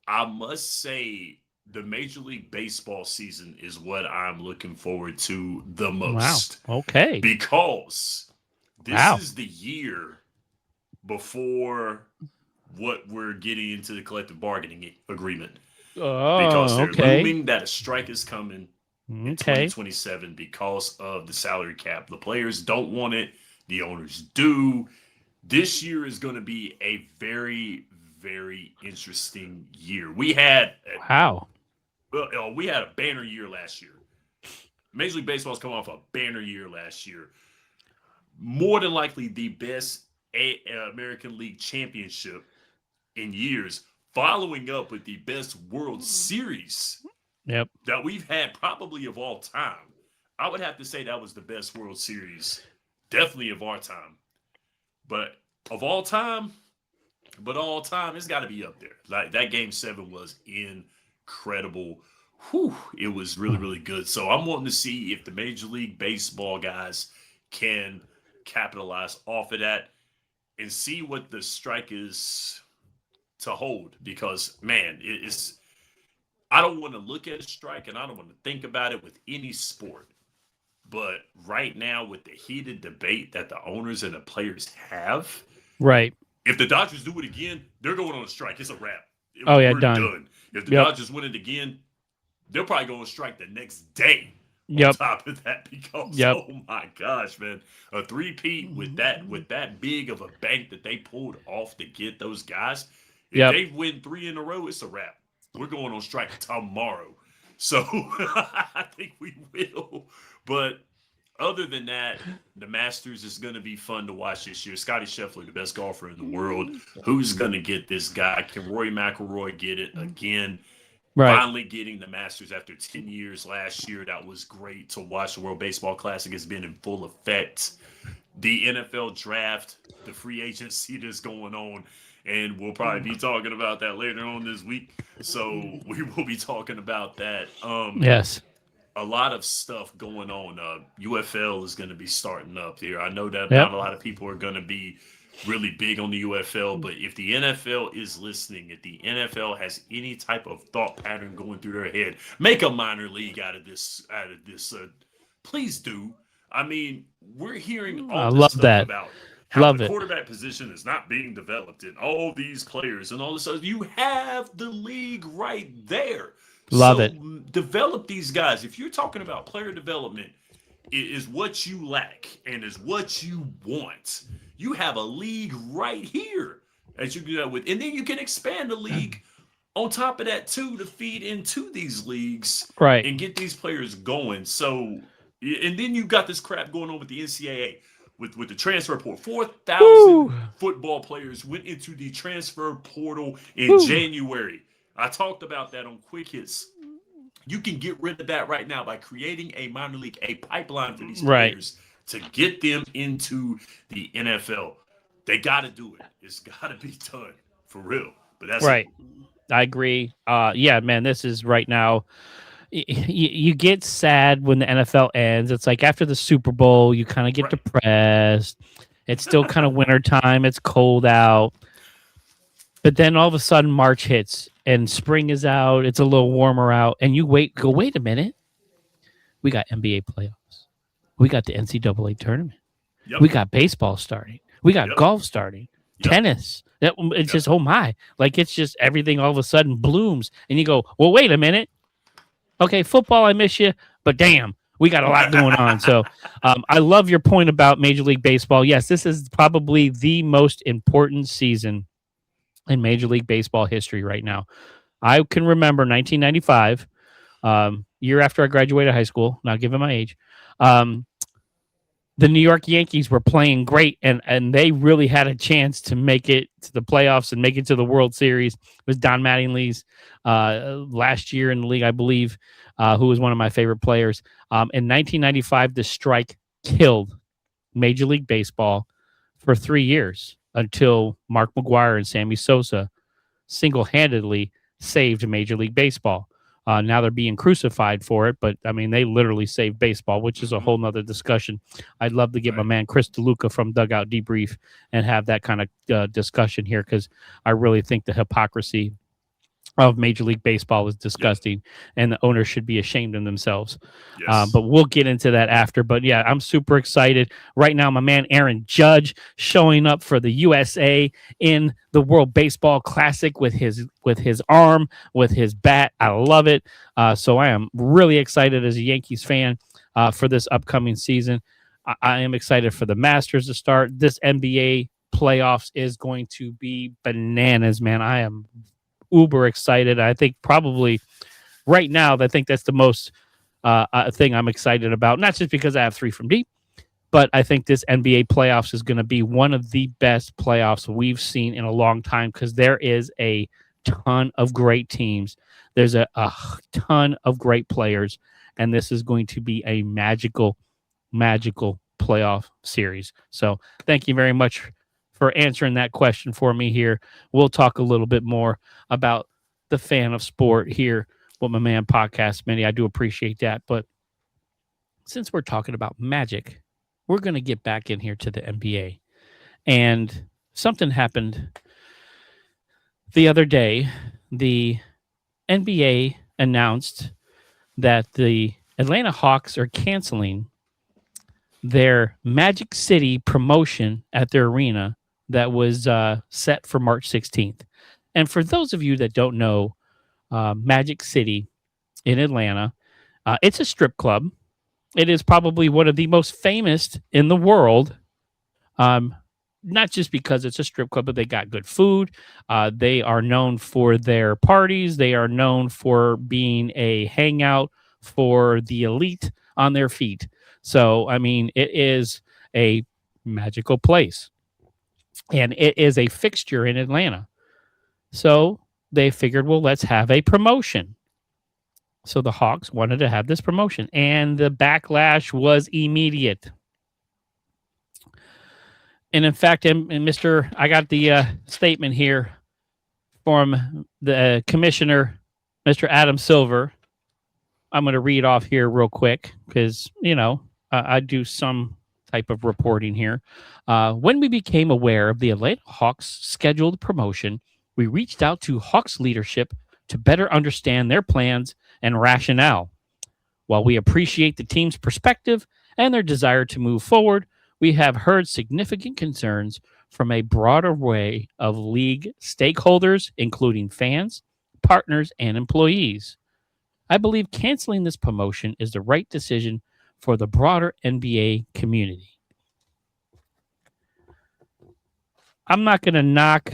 S2: I must say the Major League Baseball season is what I'm looking forward to the most.
S1: Wow. Okay.
S2: Because this is the year before what we're getting into the collective bargaining agreement. Because they're looming that a strike is coming in 2027 because of the salary cap. The players don't want it. The owners do. This year is going to be a very, very interesting year. We had a banner year last year. Major League Baseball's come off a banner year last year. More than likely the best American League championship in years, following up with the best World Series that we've had probably of all time. I would have to say that was the best World Series, definitely of our time. But all time, it's got to be up there. Like that Game 7 was incredible. Whew, it was really, really good. So I'm wanting to see if the Major League Baseball guys can capitalize off of that and see what the strike is to hold, because man, I don't want to look at a strike and I don't want to think about it with any sport. But right now, with the heated debate that the owners and the players have,
S1: right?
S2: If the Dodgers do it again, they're going on a strike. It's a wrap.
S1: We're done.
S2: If the Dodgers win it again, they'll probably go on strike the next day. On top of that, because oh my gosh, man, a three-peat with that big of a bank that they pulled off to get those guys. If they win 3 in a row, it's a wrap. We're going on strike tomorrow. So I think we will. But other than that, the Masters is going to be fun to watch this year. Scottie Scheffler, the best golfer in the world. Who's going to get this guy? Can Rory McIlroy get it again? Right. Finally getting the Masters after 10 years last year. That was great to watch. The World Baseball Classic has been in full effect. the NFL draft, the free agency that's going on. And we'll probably be talking about that later on this week. So we will be talking about that.
S1: Yes.
S2: A lot of stuff going on. UFL is going to be starting up here. I know that
S1: Yep.
S2: not a lot of people are going to be really big on the UFL, but if the NFL is listening, if the NFL has any type of thought pattern going through their head, make a minor league out of this. Please do. I mean, we're hearing
S1: I
S2: all this
S1: love
S2: stuff
S1: that.
S2: about how
S1: Love
S2: the
S1: it.
S2: quarterback position is not being developed and all these players and all this stuff. You have the league right there.
S1: Love
S2: So
S1: it.
S2: develop these guys. If you're talking about player development, it is what you lack and is what you want. You have a league right here as you do that with, and then you can expand the league on top of that too to feed into these leagues
S1: Right.
S2: and get these players going. So, and then you got this crap going on with the NCAA with the transfer portal. 4,000 football players went into the transfer portal in January. I talked about that on Quick Hits. You can get rid of that right now by creating a minor league, a pipeline for these players to get them into the NFL. They got to do it. It's got to be done for real. But that's
S1: right. I agree. Yeah, man, this is right now. You get sad when the NFL ends. It's like after the Super Bowl, you kind of get depressed. It's still kind of winter time. It's cold out. But then all of a sudden March hits and spring is out. It's a little warmer out. And you wait a minute. We got NBA playoffs. We got the NCAA tournament.
S2: Yep.
S1: We got baseball starting. We got golf starting. Tennis. It's just, oh my. Like, it's just everything all of a sudden blooms. And you go, well, wait a minute. Okay, football, I miss you. But damn, we got a lot going on. So I love your point about Major League Baseball. Yes, this is probably the most important season in Major League Baseball history right now. I can remember 1995, year after I graduated high school, not giving my age, the New York Yankees were playing great, and they really had a chance to make it to the playoffs and make it to the World Series. It was Don Mattingly's last year in the league, I believe, who was one of my favorite players. In 1995, the strike killed Major League Baseball for 3 years until Mark McGwire and Sammy Sosa single-handedly saved Major League Baseball. Now they're being crucified for it, but I mean, they literally saved baseball, which is a whole nother discussion. I'd love to get my man Chris DeLuca from Dugout Debrief and have that kind of discussion here, because I really think the hypocrisy of Major League Baseball is disgusting, and the owners should be ashamed of themselves. But we'll get into that after. But yeah, I'm super excited right now. My man Aaron Judge showing up for the USA in the World Baseball Classic with his arm, with his bat. I love it. So I am really excited as a Yankees fan for this upcoming season. I am excited for the Masters to start. This NBA playoffs is going to be bananas, man. I am uber excited. I think probably right now, I think that's the most thing I'm excited about, not just because I have 3 from deep, but I think this NBA playoffs is going to be one of the best playoffs we've seen in a long time, because there is a ton of great teams. There's a ton of great players, and this is going to be a magical playoff series. So thank you very much for answering that question for me here. We'll talk a little bit more about the fan of sport here with my man Podcast Smitty. I do appreciate that. But since we're talking about magic, we're going to get back in here to the NBA. And something happened the other day. The NBA announced that the Atlanta Hawks are canceling their Magic City promotion at their arena that was set for March 16th. And for those of you that don't know, Magic City in Atlanta, it's a strip club. It is probably one of the most famous in the world, not just because it's a strip club, but they got good food. They are known for their parties. They are known for being a hangout for the elite on their feet. So, I mean, it is a magical place. And it is a fixture in Atlanta. So they figured, well, let's have a promotion. So the Hawks wanted to have this promotion, and the backlash was immediate. And in fact, Mr. I got the statement here from the commissioner, Mr. Adam Silver. I'm going to read off here real quick because, I do some type of reporting here. When we became aware of the Atlanta Hawks' scheduled promotion, we reached out to Hawks leadership to better understand their plans and rationale. While we appreciate the team's perspective and their desire to move forward, we have heard significant concerns from a broader array of league stakeholders, including fans, partners, and employees. I believe canceling this promotion is the right decision for the broader NBA community. I'm not going to knock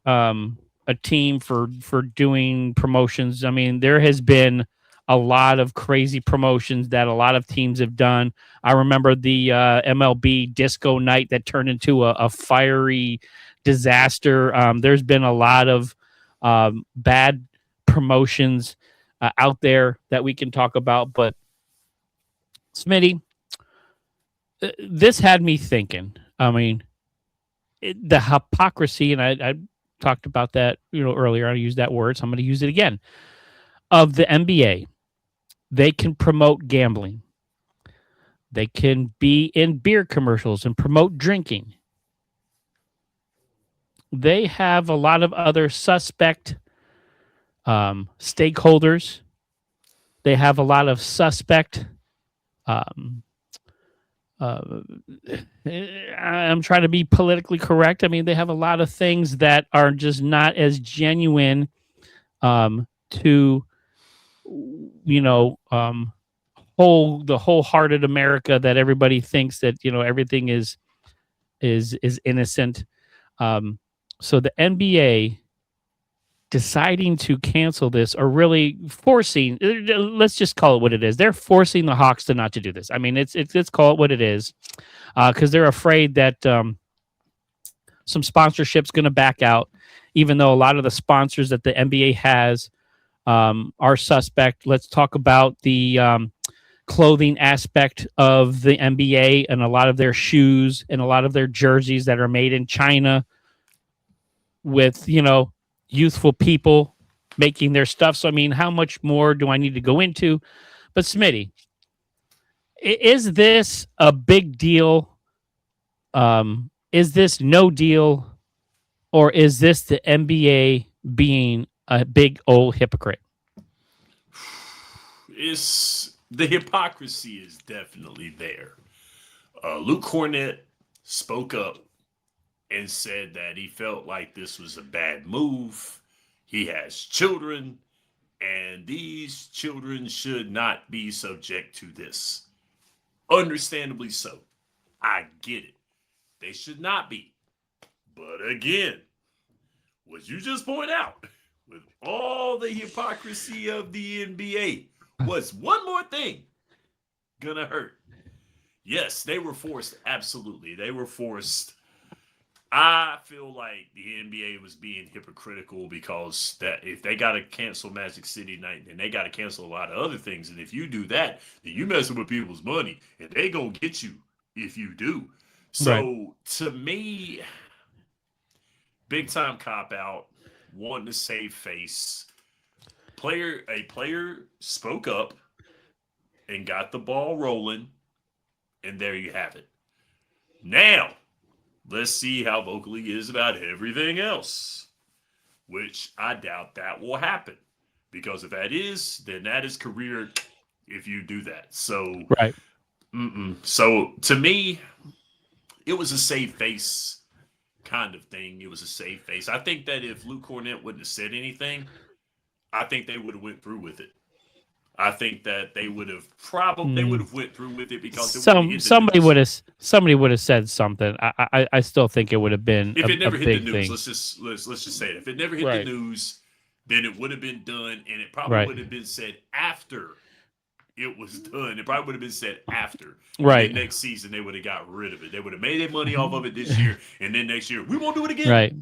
S1: a team for doing promotions. I mean, there has been a lot of crazy promotions that a lot of teams have done. I remember the MLB disco night that turned into a fiery disaster. There's been a lot of bad promotions out there that we can talk about. But Smitty, this had me thinking. I mean, the hypocrisy, and I talked about that earlier. I used that word, so I'm going to use it again. Of the NBA, they can promote gambling. They can be in beer commercials and promote drinking. They have a lot of other suspect stakeholders. They have a lot of suspect. I'm trying to be politically correct. I mean, they have a lot of things that are just not as genuine to the wholehearted America that everybody thinks that everything is innocent. So the NBA deciding to cancel this are really forcing. Let's just call it what it is. They're forcing the Hawks to not to do this. I mean, let's call it what it is, because they're afraid that some sponsorship's going to back out, even though a lot of the sponsors that the NBA has are suspect. Let's talk about the clothing aspect of the NBA and a lot of their shoes and a lot of their jerseys that are made in China with, youthful people making their stuff. So, I mean, how much more do I need to go into? But Smitty, is this a big deal? Is this no deal? Or is this the NBA being a big old hypocrite?
S2: The hypocrisy is definitely there. Luke Cornett spoke up and said that he felt like this was a bad move. He has children, and these children should not be subject to this. Understandably so. I get it. They should not be. But again, what you just point out, with all the hypocrisy of the NBA, was one more thing gonna hurt? Yes, they were forced. Absolutely. They were forced. I feel like the NBA was being hypocritical because that if they got to cancel Magic City Night, then they got to cancel a lot of other things. And if you do that, then you messing with people's money, and they gonna get you if you do. So right. To me, big time cop out, wanting to save face. A player spoke up and got the ball rolling, and there you have it. Now, let's see how vocal he is about everything else, which I doubt that will happen. Because if that is, then that is career if you do that. So,
S1: right.
S2: So, to me, it was a save face kind of thing. It was a save face. I think that if Luke Cornett wouldn't have said anything, I think they would have went through with it. I think that they would have went through with it because
S1: somebody would have said something. I still think it would have been
S2: if it never
S1: a
S2: hit
S1: big
S2: the news.
S1: Thing.
S2: Let's just say it. If it never hit
S1: right.
S2: the news, then it would have been done, and it probably
S1: right.
S2: would have been said after it was done. It probably would have been said after.
S1: Right.
S2: And next season they would have got rid of it. They would have made their money off of it this year, and then next year we won't do it again.
S1: Right.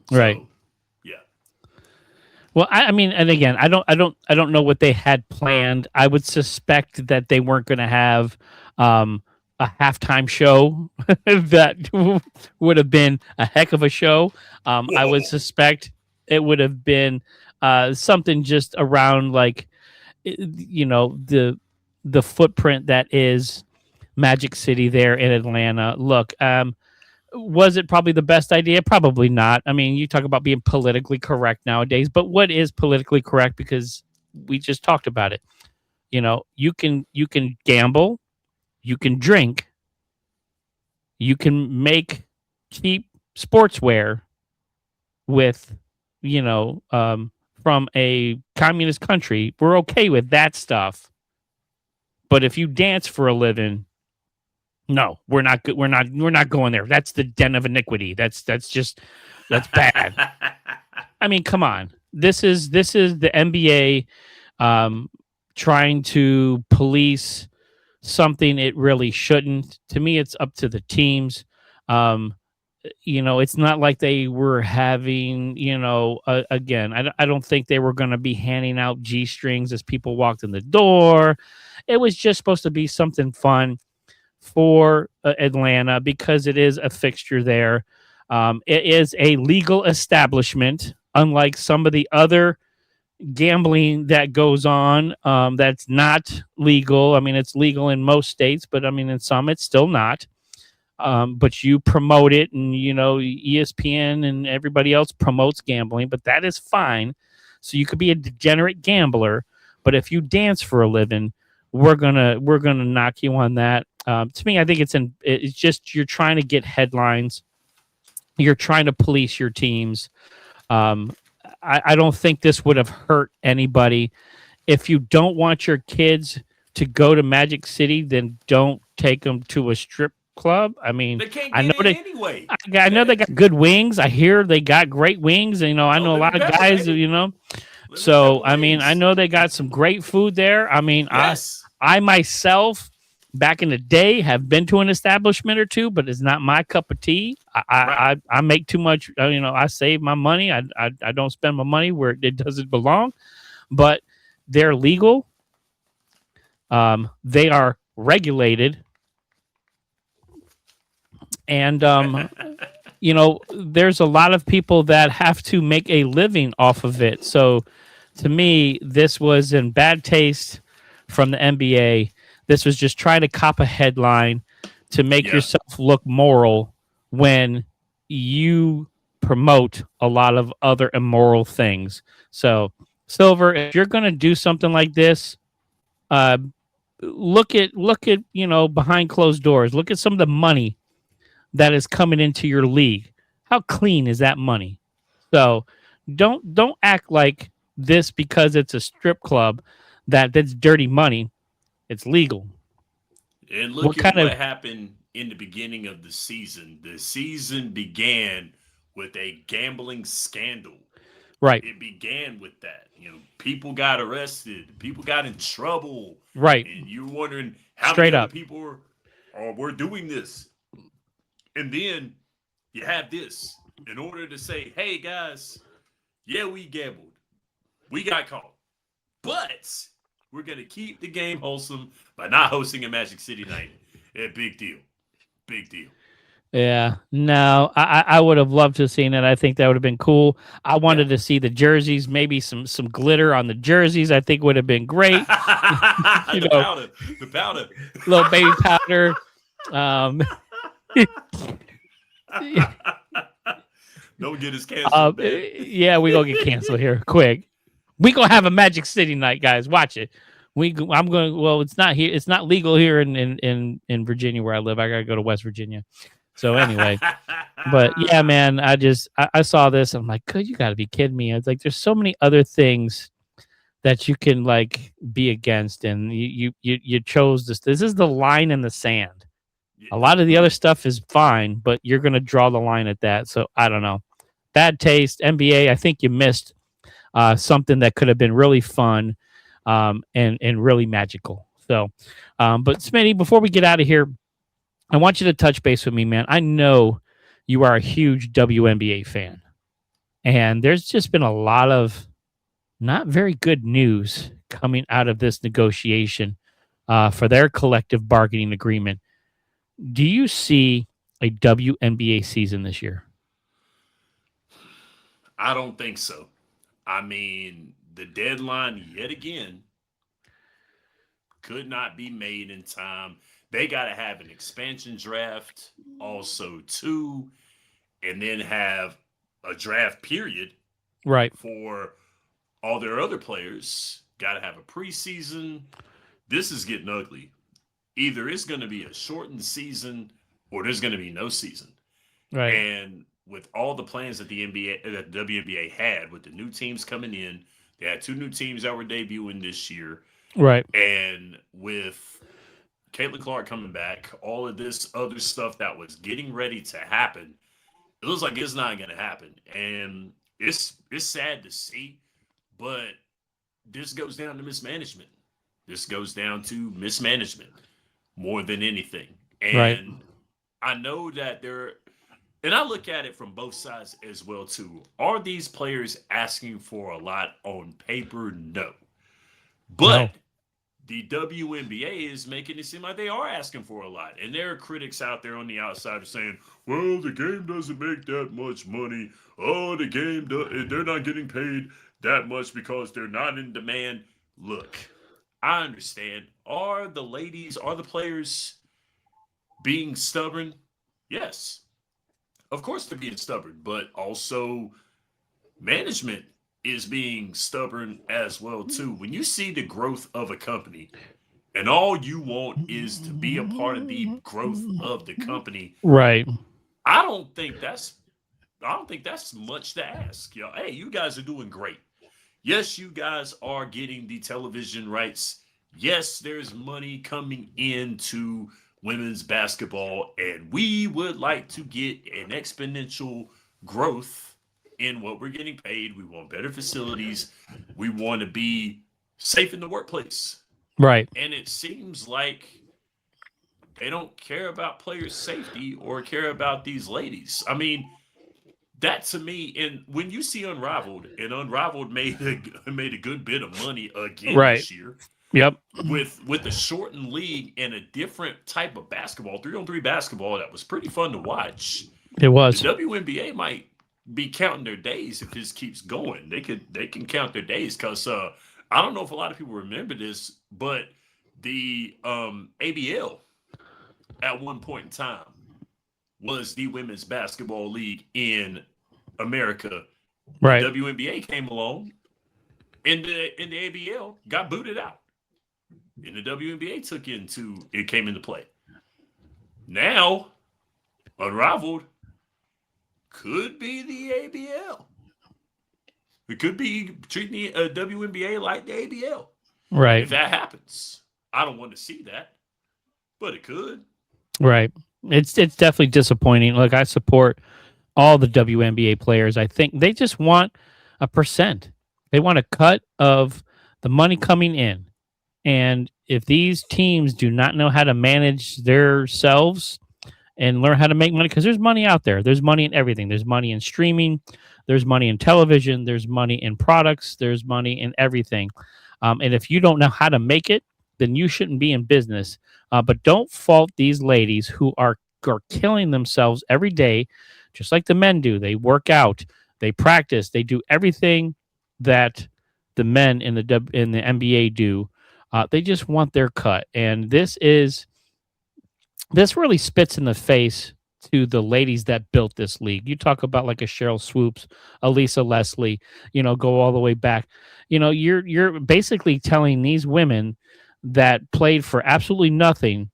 S2: So,
S1: right.
S2: Yeah.
S1: Well, I mean, and again, I don't know what they had planned. I would suspect that they weren't going to have a halftime show that would have been a heck of a show. I would suspect it would have been something just around like, the footprint that is Magic City there in Atlanta. Look, was it probably the best idea? Probably not. I mean, you talk about being politically correct nowadays, but what is politically correct? Because we just talked about it. You can gamble, you can drink, you can make cheap sportswear with, from a communist country. We're okay with that stuff. But if you dance for a living, no, we're not good. We're not going there. That's the den of iniquity. That's bad. I mean, come on. This is the NBA trying to police something it really shouldn't. To me, it's up to the teams. It's not like they were having, again, I don't think they were going to be handing out G strings as people walked in the door. It was just supposed to be something fun for Atlanta because it is a fixture there. It is a legal establishment, unlike some of the other gambling that goes on that's not legal. I mean, it's legal in most states, but I mean, in some, it's still not. But you promote it, and ESPN and everybody else promotes gambling, but that is fine. So you could be a degenerate gambler, but if you dance for a living, we're gonna knock you on that. To me, I think it's just you're trying to get headlines. You're trying to police your teams. I don't think this would have hurt anybody. If you don't want your kids to go to Magic City, then don't take them to a strip club. I mean,
S2: they can't
S1: I know
S2: get in anyway.
S1: I know they got good wings. I hear they got great wings. And, I know a lot of guys, So, I mean, I know they got some great food there. I mean,
S2: yes.
S1: I myself, back in the day, have been to an establishment or two, but it's not my cup of tea. I make too much. I save my money. I don't spend my money where it doesn't belong. But they're legal. They are regulated. And, there's a lot of people that have to make a living off of it. So to me, this was in bad taste from the NBA. This was just trying to cop a headline to make yourself look moral when you promote a lot of other immoral things. So, Silver, if you're going to do something like this, look at behind closed doors. Look at some of the money that is coming into your league. How clean is that money? So don't act like this because it's a strip club that's dirty money. It's legal.
S2: And look at what happened in the beginning of the season. The season began with a gambling scandal.
S1: Right.
S2: It began with that. People got arrested. People got in trouble.
S1: Right.
S2: And you're wondering how many other people were doing this. And then you have this in order to say, hey, guys, we gambled. We got caught. But we're going to keep the game wholesome by not hosting a Magic City night. Big deal. Big deal.
S1: Yeah. No, I would have loved to have seen it. I think that would have been cool. I wanted to see the jerseys, maybe some glitter on the jerseys. I think would have been great.
S2: The powder.
S1: Little baby powder.
S2: Don't get us canceled.
S1: Yeah, we gonna get canceled here quick. We gonna have a Magic City night, guys. Watch it. I'm going. Well, it's not here. It's not legal here in Virginia where I live. I gotta go to West Virginia. So anyway, but yeah, man, I saw this. I'm like, good, you got to be kidding me. It's like there's so many other things that you can like be against, and you chose this. This is the line in the sand. A lot of the other stuff is fine, but you're going to draw the line at that. So I don't know. Bad taste. NBA, I think you missed something that could have been really fun and really magical. So, but Smitty, before we get out of here, I want you to touch base with me, man. I know you are a huge WNBA fan, and there's just been a lot of not very good news coming out of this negotiation for their collective bargaining agreement. Do you see a WNBA season this year?
S2: I don't think so. I mean, the deadline yet again could not be made in time. They got to have an expansion draft also too, and then have a draft period
S1: Right.
S2: for all their other players. Got to have a preseason. This is getting ugly. Either it's going to be a shortened season or there's going to be no season.
S1: Right.
S2: And with all the plans that the WNBA had, with the new teams coming in, they had 2 new teams that were debuting this year.
S1: Right.
S2: And with Caitlin Clark coming back, all of this other stuff that was getting ready to happen, it looks like it's not going to happen. And it's sad to see, but this goes down to mismanagement. This goes down to mismanagement more than anything. And
S1: right.
S2: I know that and I look at it from both sides as well too. Are these players asking for a lot on paper? No. But the WNBA is making it seem like they are asking for a lot. And there are critics out there on the outside saying, well, the game doesn't make that much money. Oh, the game, they're not getting paid that much because they're not in demand. Look, I understand. Are the players being stubborn? Yes. Of course they're being stubborn, but also management is being stubborn as well too. When you see the growth of a company and all you want is to be a part of the growth of the company,
S1: right?
S2: I don't think that's much to ask. Hey, you guys are doing great. Yes, you guys are getting the television rights. Yes, there's money coming into women's basketball, and we would like to get an exponential growth in what we're getting paid. We want better facilities. We want to be safe in the workplace.
S1: Right.
S2: And it seems like they don't care about players' safety or care about these ladies. I mean, that to me, and when you see Unrivaled, and Unrivaled made a good bit of money again this year.
S1: Yep.
S2: With a shortened league and a different type of basketball, 3-on-3 basketball, that was pretty fun to watch.
S1: It was.
S2: The WNBA might be counting their days if this keeps going. They can count their days because I don't know if a lot of people remember this, but the ABL at one point in time was the women's basketball league in America.
S1: Right.
S2: The WNBA came along, and the ABL got booted out. And the WNBA came into play. Now, Unrivaled could be the ABL. It could be treating the WNBA like the ABL.
S1: Right.
S2: If that happens, I don't want to see that, but it could.
S1: Right. It's definitely disappointing. Look, I support all the WNBA players. I think they just want a percent. They want a cut of the money coming in. And if these teams do not know how to manage themselves and learn how to make money, because there's money out there. There's money in everything. There's money in streaming. There's money in television. There's money in products. There's money in everything. And if you don't know how to make it, then you shouldn't be in business. But don't fault these ladies who are killing themselves every day, just like the men do. They work out. They practice. They do everything that the men in the NBA do. They just want their cut. And this really spits in the face to the ladies that built this league. You talk about like a Cheryl Swoops, a Lisa Leslie, go all the way back. You're basically telling these women that played for absolutely nothing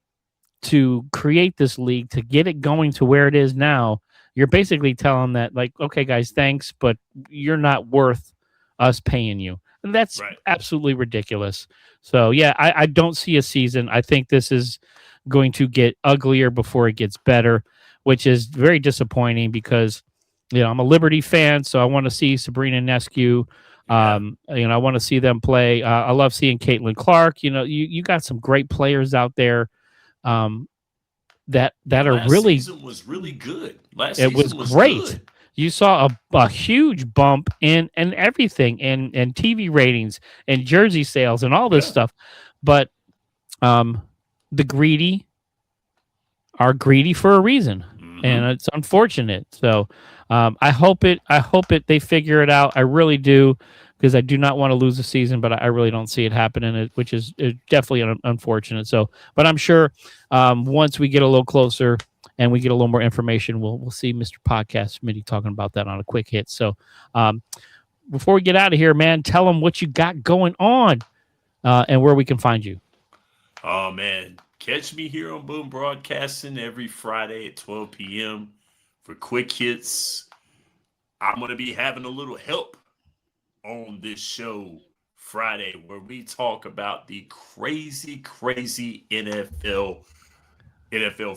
S1: to create this league, to get it going to where it is now. You're basically telling that, like, okay, guys, thanks, but you're not worth us paying you. And that's absolutely ridiculous. So, yeah, I don't see a season. I think this is going to get uglier before it gets better, which is very disappointing because, I'm a Liberty fan, so I want to see Sabrina Nescu. I want to see them play. I love seeing Caitlin Clark. You got some great players out there that are really.
S2: Last season was really good.
S1: It was great. Good. You saw a huge bump in everything, and TV ratings and jersey sales and all this stuff. But the greedy are greedy for a reason, and it's unfortunate. So I hope they figure it out. I really do, because I do not want to lose the season, but I really don't see it happening, which is definitely unfortunate. So, but I'm sure once we get a little closer and we get a little more information, we'll see Mr. Podcast Smitty talking about that on a quick hit. So before we get out of here, man, tell them what you got going on and where we can find you.
S2: Oh, man. Catch me here on Boom Broadcasting every Friday at 12 p.m. for quick hits. I'm going to be having a little help on this show Friday, where we talk about the crazy NFL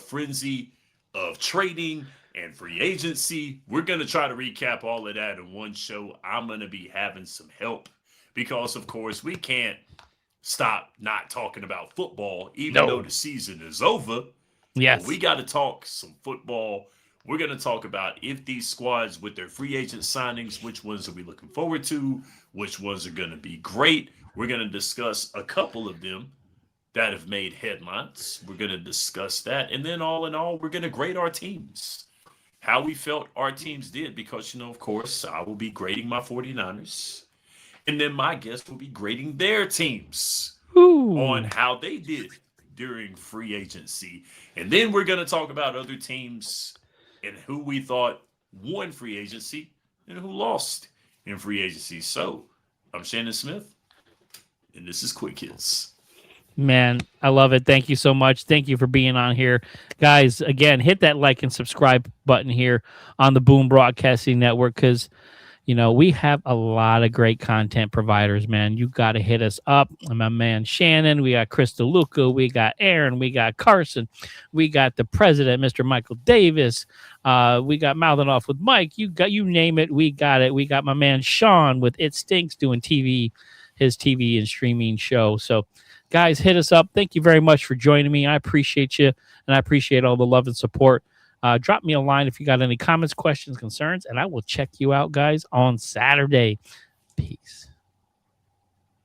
S2: frenzy of trading and free agency. We're going to try to recap all of that in one show. I'm going to be having some help because, of course, we can't stop not talking about football, even though the season is over.
S1: Yes.
S2: But we got to talk some football. We're going to talk about if these squads with their free agent signings, which ones are we looking forward to, which ones are going to be great. We're going to discuss a couple of them that have made headlines. We're going to discuss that. And then all in all, we're going to grade our teams, how we felt our teams did, because, of course, I will be grading my 49ers. And then my guest will be grading their teams on how they did during free agency. And then we're going to talk about other teams and who we thought won free agency and who lost in free agency. So I'm Shannon Smith, and this is Quick Hits.
S1: Man, I love it. Thank you so much. Thank you for being on here. Guys, again, hit that like and subscribe button here on the Boom Broadcasting Network, because we have a lot of great content providers, man. You got to hit us up. My man Shannon, we got Chris DeLuca, we got Aaron, we got Carson, we got the president, Mr. Michael Davis. We got Mouthing Off with Mike. You name it, we got it. We got my man Sean with It Stinks doing his TV and streaming show. So, guys, hit us up. Thank you very much for joining me. I appreciate you, and I appreciate all the love and support. Drop me a line if you got any comments, questions, concerns, and I will check you out, guys, on Saturday. Peace.